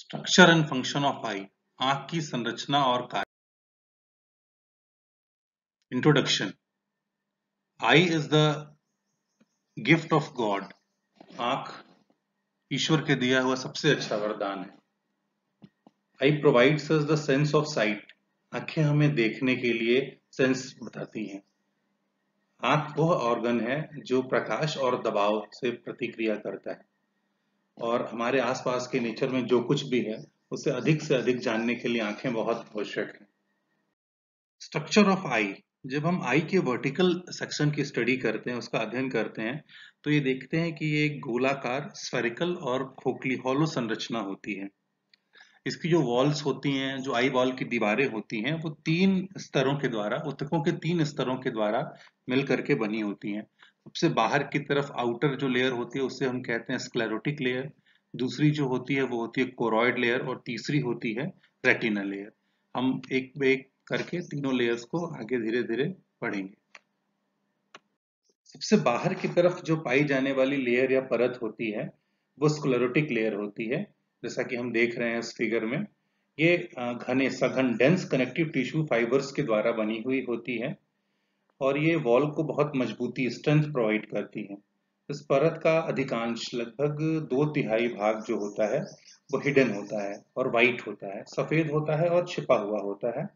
Structure and function of eye, आंख की संरचना और कार्य। Introduction. Eye is the gift of God. आंख ईश्वर के दिया हुआ सबसे अच्छा वरदान है। Eye provides us the sense of sight. आंखें हमें देखने के लिए सेंस बताती हैं। आंख वह ऑर्गन है जो प्रकाश और दबाव से प्रतिक्रिया करता है और हमारे आसपास के नेचर में जो कुछ भी है उसे अधिक से अधिक जानने के लिए आंखें बहुत आवश्यक हैं। स्ट्रक्चर ऑफ आई। जब हम आई के वर्टिकल सेक्शन की स्टडी करते हैं, उसका अध्ययन करते हैं, तो ये देखते हैं कि ये एक गोलाकार स्फेरिकल और खोखली हॉलो संरचना होती है। इसकी जो वॉल्स होती हैं, जो आई बॉल की दीवारें होती हैं, वो तीन स्तरों के द्वारा, ऊतकों के तीन स्तरों के द्वारा मिल करके बनी होती हैं। सबसे बाहर की तरफ आउटर जो लेयर होती है उसे हम कहते हैं स्क्लेरोटिक लेयर। दूसरी जो होती है वो होती है कोरॉइड लेयर और तीसरी होती है रेटिना लेयर। हम एक एक करके तीनों लेयर्स को आगे धीरे धीरे पढ़ेंगे। सबसे बाहर की तरफ जो पाई जाने वाली लेयर या परत होती है वो स्क्लेरोटिक लेयर होती है। जैसा कि हम देख रहे हैं इस फिगर में, ये घने सघन डेंस कनेक्टिव टिश्यू फाइबर्स के द्वारा बनी हुई होती है और ये वॉल को बहुत मजबूती, स्ट्रेंथ प्रोवाइड करती है। इस परत का अधिकांश, लगभग 2/3 भाग जो होता है वो हिडन होता है और वाइट होता है, सफेद होता है और छिपा हुआ होता है।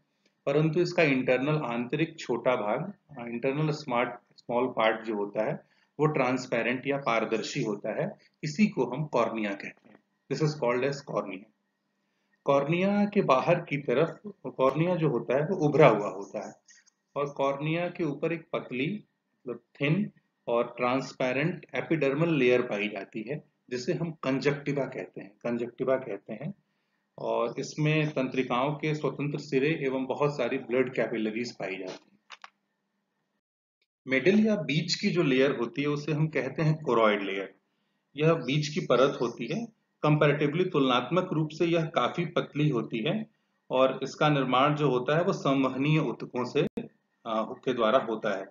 परंतु इसका इंटरनल आंतरिक छोटा भाग, इंटरनल स्मॉल पार्ट जो होता है वो ट्रांसपेरेंट या पारदर्शी होता है। इसी को हम कॉर्निया कहते हैं। This is called as cornea. Cornea के बाहर की तरफ कॉर्निया जो होता है वो उभरा हुआ होता है और कॉर्निया के ऊपर एक पतली, मतलब थिन और ट्रांसपेरेंट एपिडर्मल लेयर पाई जाती है जिसे हम कंजक्टिवा कहते हैं। और इसमें तंत्रिकाओं के स्वतंत्र सिरे एवं बहुत सारी ब्लड कैपिलरीज पाई जाती हैं। मिडिल या बीच की जो लेयर होती है उसे हम कहते हैं कोरॉइड लेयर। यह बीच की परत होती है। कंपैरेटिवली, तुलनात्मक रूप से यह काफी पतली होती है और इसका निर्माण जो होता है वो संवहनीय ऊतकों से के द्वारा होता है।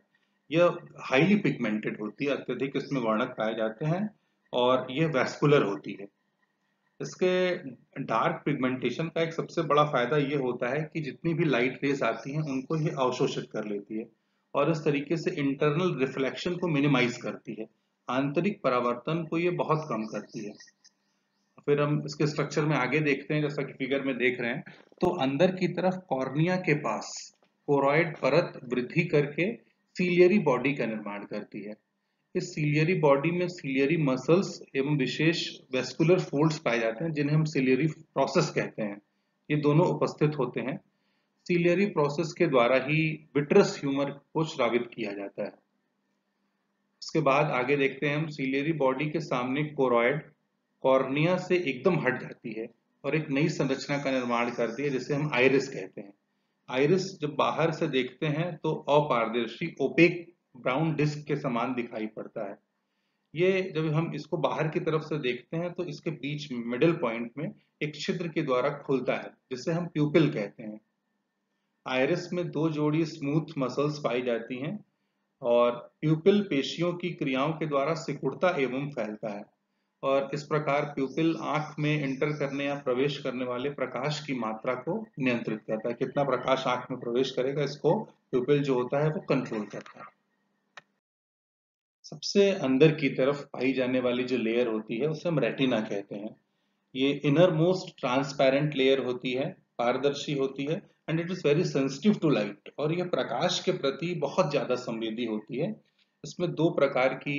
यह हाईली पिगमेंटेड होती है, अत्यधिक इसमें वर्णक पाए जाते हैं और यह वैस्कुलर होती है। इसके डार्क पिगमेंटेशन का एक सबसे बड़ा फायदा ये होता है कि जितनी भी लाइट रेज आती हैं उनको ये अवशोषित कर लेती है और इस तरीके से इंटरनल रिफ्लेक्शन को मिनिमाइज करती है। आंतरिक परावर्तन को ये बहुत कम करती है। फिर हम इसके स्ट्रक्चर में आगे देखते हैं, जैसा कि फिगर में देख रहे हैं, तो अंदर की तरफ कॉर्निया के पास कोरॉइड परत वृद्धि करके सीलियरी बॉडी का निर्माण करती है। इस सीलियरी बॉडी में सीलियरी मसल्स एवं विशेष वेस्कुलर फोल्ड्स पाए जाते हैं जिन्हें हम सीलियरी प्रोसेस कहते हैं। ये दोनों उपस्थित होते हैं। सीलियरी प्रोसेस के द्वारा ही विट्रस ह्यूमर को स्रावित किया जाता है। इसके बाद आगे देखते हैं हम, सीलियरी बॉडी के सामने कोरॉइड कॉर्निया से एकदम हट जाती है और एक नई संरचना का निर्माण करती है जिसे हम आइरिस कहते हैं। आइरिस जब बाहर से देखते हैं तो अपारदर्शी ओपेक ब्राउन डिस्क के समान दिखाई पड़ता है। ये जब हम इसको बाहर की तरफ से देखते हैं तो इसके बीच में मिडिल पॉइंट में एक छिद्र के द्वारा खुलता है जिसे हम प्यूपिल कहते हैं। आइरिस में 2 जोड़ी स्मूथ मसल्स पाई जाती हैं और प्यूपिल पेशियों की क्रियाओं के द्वारा सिकुड़ता एवं फैलता है और इस प्रकार प्यूपिल आंख में एंटर करने या प्रवेश करने वाले प्रकाश की मात्रा को नियंत्रित करता है। कितना प्रकाश आंख में प्रवेश करेगा इसको प्यूपिल जो होता है वो कंट्रोल करता है। सबसे अंदर की तरफ पाई जाने वाली जो लेयर होती है उसे हम रेटिना कहते हैं। ये इनर मोस्ट ट्रांसपेरेंट लेयर होती है, पारदर्शी होती है and it is very sensitive to light और यह प्रकाश के प्रति बहुत ज्यादा संवेदी होती है। इसमें 2 प्रकार की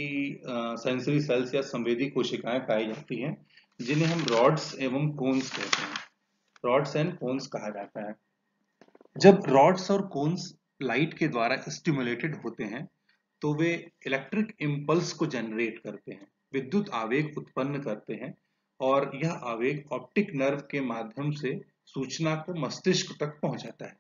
सेंसरी सेल्स या संवेदी कोशिकाएं पाई जाती हैं जिन्हें हम रॉड्स एवं कोन्स कहते हैं। रॉड्स एंड कोन्स कहा जाता है। जब रॉड्स और कोन्स लाइट के द्वारा स्टिमुलेटेड होते हैं तो वे इलेक्ट्रिक इम्पल्स को जनरेट करते हैं, विद्युत आवेग उत्पन्न करते हैं और यह आवेग ऑप्टिक नर्व के माध्यम से सूचना को मस्तिष्क तक पहुंचाता है।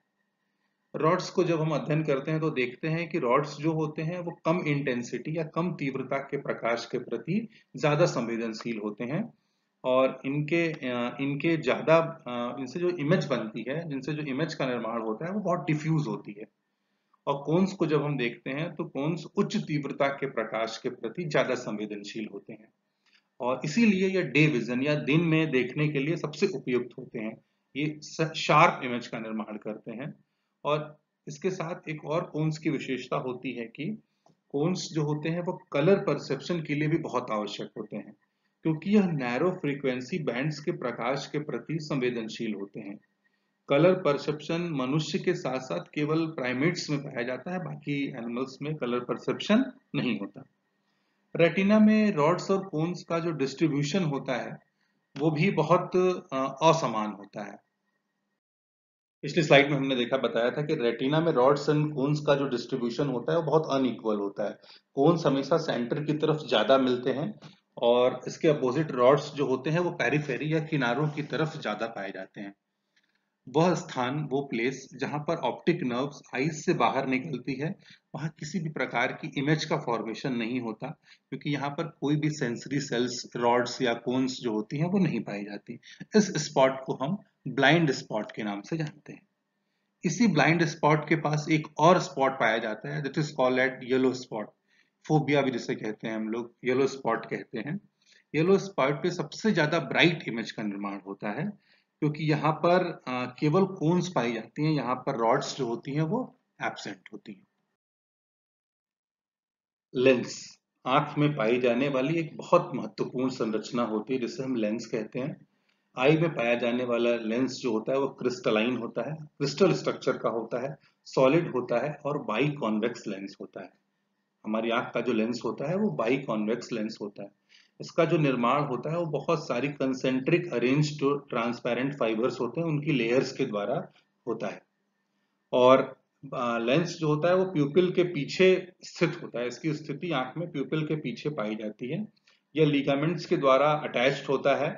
रॉड्स को जब हम अध्ययन करते हैं तो देखते हैं कि रॉड्स जो होते हैं वो कम इंटेंसिटी या कम तीव्रता के प्रकाश के प्रति ज्यादा संवेदनशील होते हैं और इनके ज्यादा इनसे जो इमेज बनती है, जिनसे जो इमेज का निर्माण होता है वो बहुत डिफ्यूज होती है। और कोन्स को जब हम देखते हैं तो कोन्स उच्च तीव्रता के प्रकाश के प्रति ज्यादा संवेदनशील होते हैं और इसीलिए ये डे विजन या दिन में देखने के लिए सबसे उपयुक्त होते हैं। ये शार्प इमेज का निर्माण करते हैं। और इसके साथ एक और कोन्स की विशेषता होती है कि कोन्स जो होते हैं वो कलर परसेप्शन के लिए भी बहुत आवश्यक होते हैं, क्योंकि यह नैरो फ्रीक्वेंसी बैंड्स के प्रकाश के प्रति संवेदनशील होते हैं। कलर परसेप्शन मनुष्य के साथ साथ केवल प्राइमेट्स में पाया जाता है, बाकी एनिमल्स में कलर परसेप्शन नहीं होता। रेटिना में रॉड्स और कोन्स का जो डिस्ट्रीब्यूशन होता है वो भी बहुत असमान होता है। पिछली स्लाइड में हमने देखा बताया था कि रेटिना में रॉड्स एंड कोन्स का जो डिस्ट्रीब्यूशन होता है वो बहुत अनइक्वल होता है। कोन्स हमेशा सेंटर की तरफ ज्यादा मिलते हैं और इसके अपोजिट रॉड्स जो होते हैं वो पेरिफेरी या किनारों की तरफ ज्यादा पाए जाते हैं। वह स्थान, वो प्लेस जहां पर ऑप्टिक नर्व्स आईज से बाहर निकलती है, वहां किसी भी प्रकार की इमेज का फॉर्मेशन नहीं होता, क्योंकि यहाँ पर कोई भी सेंसरी सेल्स रॉड्स या कोन्स जो होती हैं वो नहीं पाई जाती। इस स्पॉट को हम ब्लाइंड स्पॉट के नाम से जानते हैं। इसी ब्लाइंड स्पॉट के पास एक और स्पॉट पाया जाता है, that is called eight yellow spot. Phobia भी जिसे कहते हैं हम लोग, येलो स्पॉट कहते हैं। येलो स्पॉट पे सबसे ज्यादा ब्राइट इमेज का निर्माण होता है, क्योंकि यहाँ पर केवल कोन्स पाई जाती हैं, यहाँ पर रॉड्स जो होती हैं वो एब्सेंट होती हैं। लेंस आंख में पाई जाने वाली एक बहुत महत्वपूर्ण संरचना होती है जिसे हम लेंस कहते हैं। आई में पाया जाने वाला लेंस जो होता है वो क्रिस्टलाइन होता है, क्रिस्टल स्ट्रक्चर का होता है, सॉलिड होता है और बाई कॉन्वेक्स लेंस होता है। हमारी आंख का जो लेंस होता है वो बाई कॉन्वेक्स लेंस होता है। इसका जो निर्माण होता है वो बहुत सारी कंसेंट्रिक अरेंज्ड ट्रांसपेरेंट फाइबर्स होते हैं, उनकी लेयर्स के द्वारा होता है। और लेंस जो होता है वो प्यूपिल के पीछे स्थित होता है, इसकी स्थिति आंख में प्यूपिल के पीछे पाई जाती है। यह लिगामेंट्स के द्वारा अटैच्ड होता है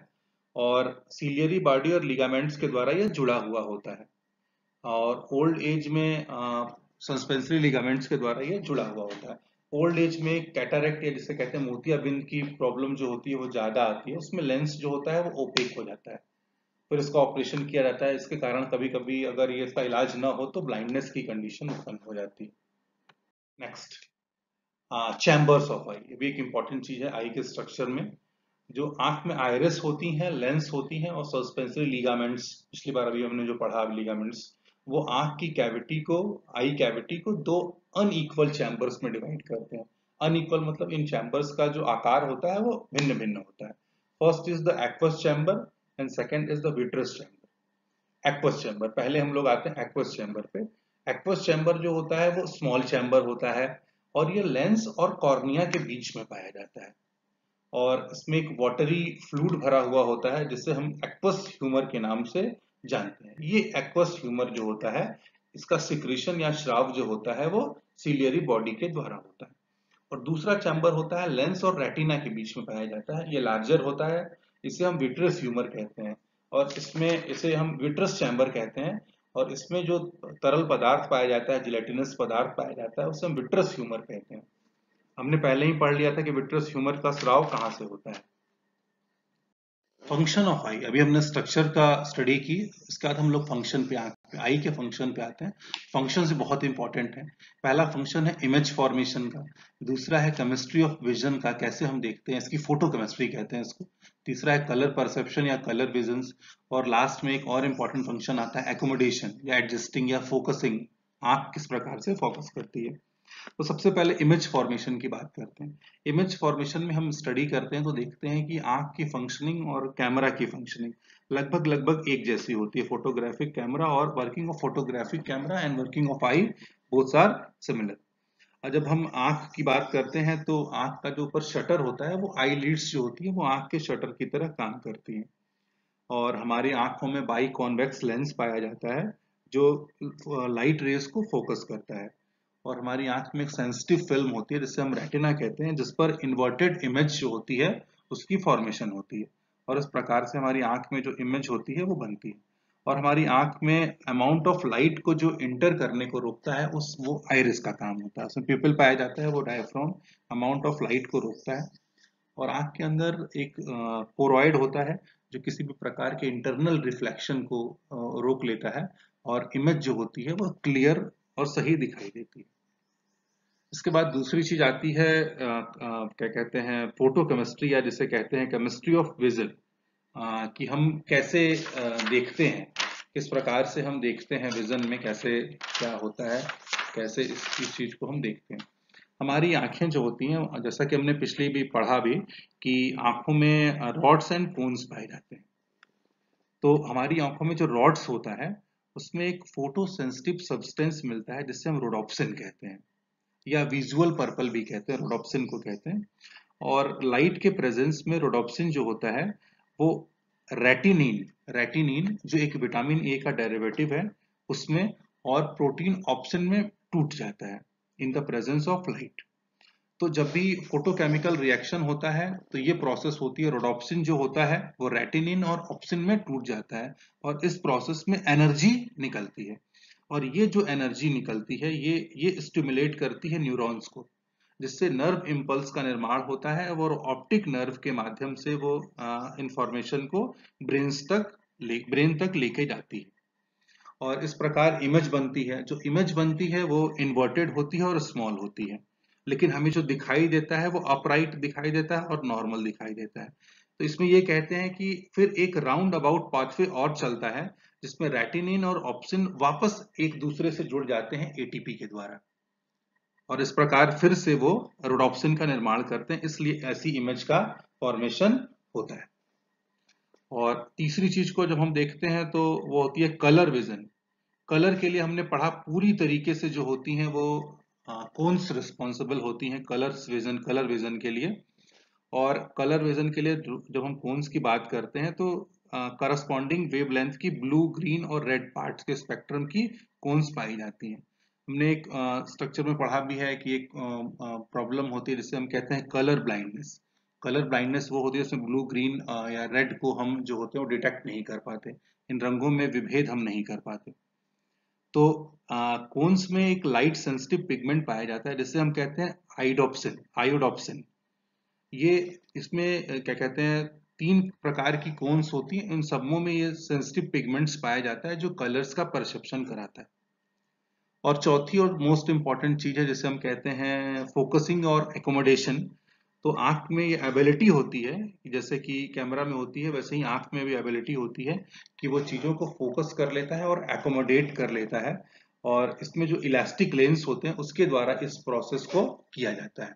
और सीलियरी बॉडी और लिगामेंट्स के द्वारा यह जुड़ा हुआ होता है। और ओल्ड एज में सस्पेंसरी लिगामेंट्स के द्वारा यह जुड़ा हुआ होता है। ओल्ड एज में कैटरेक्ट या जिसे कहते हैं मोतियाबिंद की प्रॉब्लम जो होती है वो ज्यादा आती है, उसमें लेंस जो होता है वो ओपेक हो जाता है, फिर इसका ऑपरेशन किया जाता है। इसके कारण कभी कभी अगर ये इसका इलाज ना हो तो ब्लाइंडनेस की कंडीशन उत्पन्न हो जाती है। नेक्स्ट, चैम्बर्स ऑफ आई, ये भी एक इंपॉर्टेंट चीज है आई के स्ट्रक्चर में। जो आंख में आयरिस होती हैं, लेंस होती हैं और सस्पेंसरी लिगामेंट्स, पिछली बार अभी हमने जो पढ़ा लिगामेंट्स, वो आंख की कैविटी को, आई कैविटी को दो अनइक्वल चैम्बर्स में डिवाइड करते हैं। अनइक्वल मतलब इन चैम्बर्स का जो आकार होता है वो भिन्न भिन्न होता है। First is the aqueous chamber and second is the vitreous chamber. Aqueous chamber, पहले हम लोग आते हैं एक्वस चैम्बर पे। एक्वस चैम्बर जो होता है वो स्मॉल चैम्बर होता है और ये लेंस और कॉर्निया के बीच में पाया जाता है। और इसमें एक वाटरी फ्लूइड भरा हुआ होता है जिसे हम एक्वस ह्यूमर के नाम से जानते हैं। ये एक्वस ह्यूमर जो होता है, इसका सिक्रीशन या श्राव जो होता है वो सीलियरी बॉडी के द्वारा होता है। और दूसरा चैम्बर होता है लेंस और रेटिना के बीच में पाया जाता है, ये लार्जर होता है, इसे हम विट्रस ह्यूमर कहते हैं। और इसमें इसे हम विट्रस चैम्बर कहते हैं। और इसमें जो तरल पदार्थ पाया जाता है, जिलेटिनस पदार्थ पाया जाता है, उसे हम विट्रस ह्यूमर कहते हैं। हमने पहले ही पढ़ लिया था कि विट्रस ह्यूमर का स्राव कहाँ से होता है। फंक्शन ऑफ आई, अभी हमने स्ट्रक्चर का स्टडी की, इसके बाद हम लोग फंक्शन पे आई के फंक्शन पे आते हैं। फंक्शन से बहुत इंपॉर्टेंट है। पहला फंक्शन है इमेज फॉर्मेशन का, दूसरा है केमिस्ट्री ऑफ विजन का, कैसे हम देखते हैं, इसकी फोटो केमिस्ट्री कहते हैं इसको। तीसरा है कलर परसेप्शन या कलर विजन्स। और लास्ट में एक और इंपॉर्टेंट फंक्शन आता है एकोमोडेशन या एडजस्टिंग या फोकसिंग, आंख किस प्रकार से फोकस करती है। तो सबसे पहले इमेज फॉर्मेशन की बात करते हैं। इमेज फॉर्मेशन में हम स्टडी करते हैं तो देखते हैं कि आंख की फंक्शनिंग और कैमरा की फंक्शनिंग लगभग लगभग एक जैसी होती है। फोटोग्राफिक कैमरा और working of photographic camera and working of eye both are similar. और जब हम आंख की बात करते हैं तो आंख का जो ऊपर शटर होता है वो आई लीड्स जो होती है वो आंख के शटर की तरह काम करती है। और हमारी आंखों में बाई कॉन्वेक्स लेंस पाया जाता है जो लाइट रेस को फोकस करता है। और हमारी आंख में एक सेंसिटिव फिल्म होती है जिसे हम रेटिना कहते हैं, जिस पर इन्वर्टेड इमेज जो होती है उसकी फॉर्मेशन होती है। और इस प्रकार से हमारी आंख में जो इमेज होती है वो बनती है। और हमारी आंख में अमाउंट ऑफ लाइट को जो इंटर करने को रोकता है उस वो आइरिस का काम होता है, उसमें पिपल पाया जाता है, वो डायफ्राम अमाउंट ऑफ लाइट को रोकता है। और आंख के अंदर एक कोरॉइड होता है जो किसी भी प्रकार के इंटरनल रिफ्लेक्शन को रोक लेता है और इमेज जो होती है वो क्लियर और सही दिखाई देती है। इसके बाद दूसरी चीज आती है क्या कहते हैं, फोटोकेमिस्ट्री, या जिसे कहते हैं केमिस्ट्री ऑफ विजन, कि हम कैसे देखते हैं, किस प्रकार से हम देखते हैं, विजन में कैसे क्या होता है, कैसे इस चीज को हम देखते हैं। हमारी आंखें जो होती हैं, जैसा कि हमने पिछली भी पढ़ा भी, कि आंखों में रॉड्स एंड कोन्स पाए जाते हैं। तो हमारी आंखों में जो रॉड्स होता है उसमें एक फोटो सेंसिटिव सब्सटेंस मिलता है जिससे हम रोडोप्सिन कहते हैं, या विजुअल पर्पल भी कहते हैं, रोडोप्सिन को कहते हैं। और लाइट के प्रेजेंस में रोडोप्सिन जो होता है वो रेटिनिन रेटिनिन जो एक विटामिन ए का डेरिवेटिव है उसमें, और प्रोटीन ऑप्शन में टूट जाता है in the presence of light. तो जब भी फोटोकेमिकल रिएक्शन होता है तो ये प्रोसेस होती है, रोडोप्सिन जो होता है वो रेटिनिन और ऑप्सिन में टूट जाता है, और इस प्रोसेस में एनर्जी निकलती है। और ये जो एनर्जी निकलती है ये स्टिमुलेट करती है न्यूरॉन्स को, जिससे नर्व इम्पल्स का निर्माण होता है, और ऑप्टिक नर्व के माध्यम से वो इंफॉर्मेशन को ब्रेन तक लेके जाती है। और इस प्रकार इमेज बनती है। जो इमेज बनती है वो इन्वर्टेड होती है और स्मॉल होती है, लेकिन हमें जो दिखाई देता है वो अपराइट दिखाई देता है और नॉर्मल दिखाई देता है। तो इसमें ये कहते हैं कि फिर एक राउंड अबाउट पाथवे और चलता है, जिसमें रेटिनिन और ऑप्सिन वापस एक दूसरे से जुड़ जाते हैं एटीपी के द्वारा, और इस प्रकार फिर से वो रोडोप्सिन का निर्माण करते हैं, इसलिए ऐसी इमेज का फॉर्मेशन होता है। और तीसरी चीज को जब हम देखते हैं तो वो होती है कलर विजन। कलर के लिए हमने पढ़ा पूरी तरीके से, जो होती हैं वो कौन सी रिस्पॉन्सिबल होती हैं कलर विजन के लिए। और कलर विजन के लिए जब हम कोन्स की बात करते हैं तो करस्पॉन्डिंग वेवलेंथ की ब्लू, ग्रीन और रेड पार्ट्स के स्पेक्ट्रम की कोन्स पाई जाती हैं। हमने एक स्ट्रक्चर में पढ़ा भी है कि एक प्रॉब्लम होती है जिसे हम कहते हैं कलर ब्लाइंडनेस। कलर ब्लाइंडनेस वो होती है जिसमें ब्लू, ग्रीन या रेड को हम जो होते हैं वो डिटेक्ट नहीं कर पाते, इन रंगों में विभेद हम नहीं कर पाते। तो कोन्स में एक लाइट सेंसिटिव पिगमेंट पाया जाता है जिसे हम कहते हैं आयोडोप्सिन। ये इसमें क्या कहते हैं, 3 प्रकार की कोन्स होती हैं, इन सबों में ये सेंसिटिव पिगमेंट्स पाया जाता है जो कलर्स का परसेप्शन कराता है। और चौथी और मोस्ट इंपॉर्टेंट चीज है जिसे हम कहते हैं फोकसिंग और एकोमोडेशन। तो आंख में ये एबिलिटी होती है, जैसे कि कैमरा में होती है वैसे ही आंख में भी एबिलिटी होती है कि वो चीजों को फोकस कर लेता है और एकोमोडेट कर लेता है, और इसमें जो इलास्टिक लेंस होते हैं उसके द्वारा इस प्रोसेस को किया जाता है।